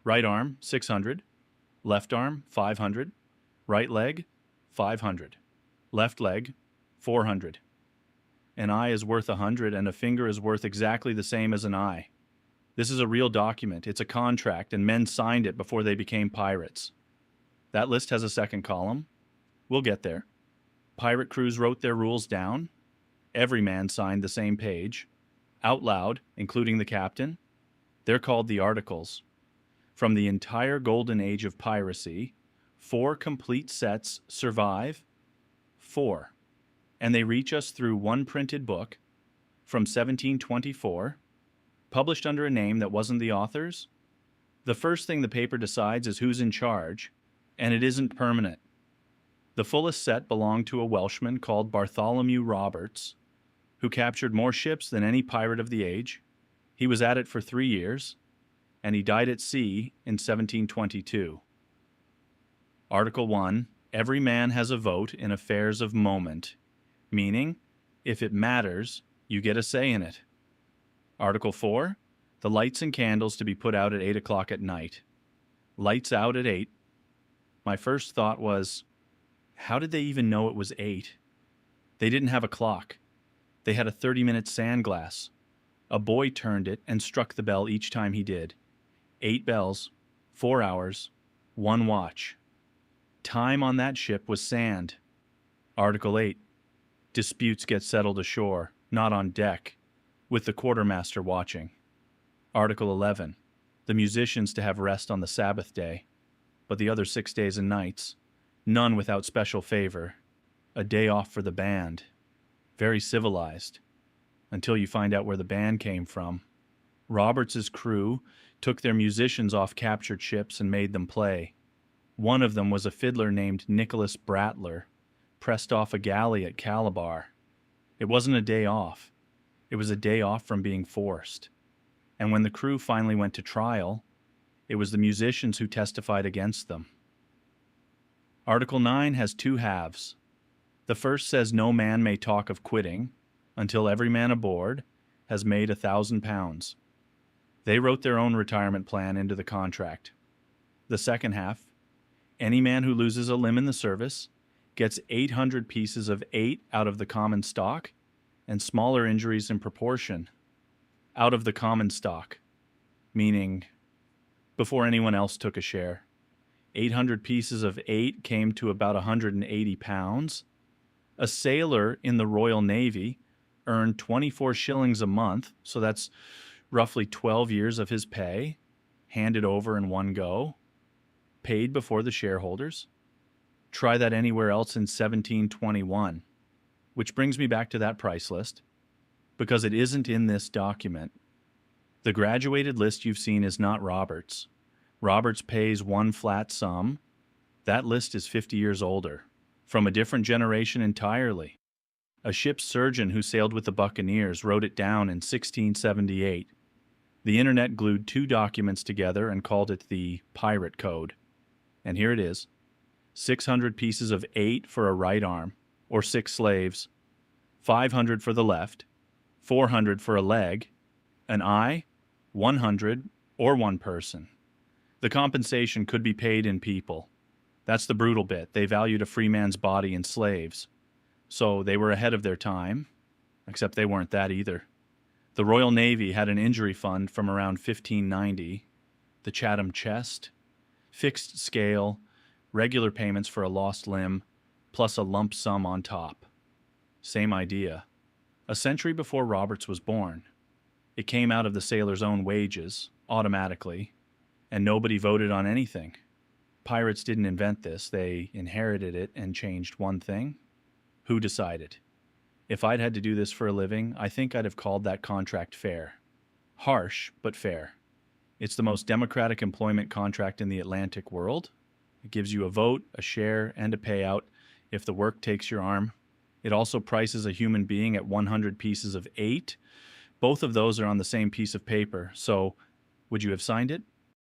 Right arm, 600. Left arm, 500. Right leg, 500. Left leg, 400. An eye is worth 100 and a finger is worth exactly the same as an eye. This is a real document. It's a contract, and men signed it before they became pirates. That list has a second column. We'll get there. Pirate crews wrote their rules down. Every man signed the same page, out loud, including the captain. They're called the Articles. From the entire golden age of piracy, 4 complete sets survive. 4. And they reach us through one printed book from 1724, published under a name that wasn't the author's. The first thing the paper decides is who's in charge, and it isn't permanent. The fullest set belonged to a Welshman called Bartholomew Roberts, who captured more ships than any pirate of the age. He was at it for 3 years, and he died at sea in 1722. Article 1. Every man has a vote in affairs of moment, meaning, if it matters, you get a say in it. Article 4. The lights and candles to be put out at 8 o'clock at night. Lights out at 8. My first thought was, how did they even know it was 8? They didn't have a clock. They had a 30-minute sand glass. A boy turned it and struck the bell each time he did. 8 bells, 4 hours, 1 watch. Time on that ship was sand. Article 8. Disputes get settled ashore, not on deck, with the quartermaster watching. Article 11. The musicians to have rest on the Sabbath day, but the other 6 days and nights, none without special favor. A day off for the band. Very civilized, until you find out where the band came from. Roberts's crew took their musicians off captured ships and made them play. One of them was a fiddler named Nicholas Bratler, pressed off a galley at Calabar. It wasn't a day off. It was a day off from being forced. And when the crew finally went to trial, it was the musicians who testified against them. Article 9 has 2 halves. The first says no man may talk of quitting until every man aboard has made £1,000. They wrote their own retirement plan into the contract. The second half, any man who loses a limb in the service gets 800 pieces of 8 out of the common stock, and smaller injuries in proportion. Out of the common stock, meaning before anyone else took a share. 800 pieces of 8 came to about 180 pounds. A sailor in the Royal Navy earned 24 shillings a month, so that's roughly 12 years of his pay, handed over in one go, paid before the shareholders. Try that anywhere else in 1721. Which brings me back to that price list, because it isn't in this document. The graduated list you've seen is not Roberts. Roberts pays one flat sum. That list is 50 years older, from a different generation entirely. A ship's surgeon who sailed with the buccaneers wrote it down in 1678. The internet glued 2 documents together and called it the Pirate Code. And here it is. 600 pieces of 8 for a right arm, or 6 slaves, 500 for the left, 400 for a leg, an eye, 100, or 1 person. The compensation could be paid in people. That's the brutal bit. They valued a free man's body in slaves. So they were ahead of their time, except they weren't that either. The Royal Navy had an injury fund from around 1590, the Chatham Chest, fixed scale, regular payments for a lost limb, plus a lump sum on top. Same idea. A century before Roberts was born. It came out of the sailors' own wages, automatically, and nobody voted on anything. Pirates didn't invent this. They inherited it and changed one thing. Who decided? If I'd had to do this for a living, I think I'd have called that contract fair. Harsh, but fair. It's the most democratic employment contract in the Atlantic world. It gives you a vote, a share, and a payout if the work takes your arm. It also prices a human being at 100 pieces of 8. Both of those are on the same piece of paper, so would you have signed it?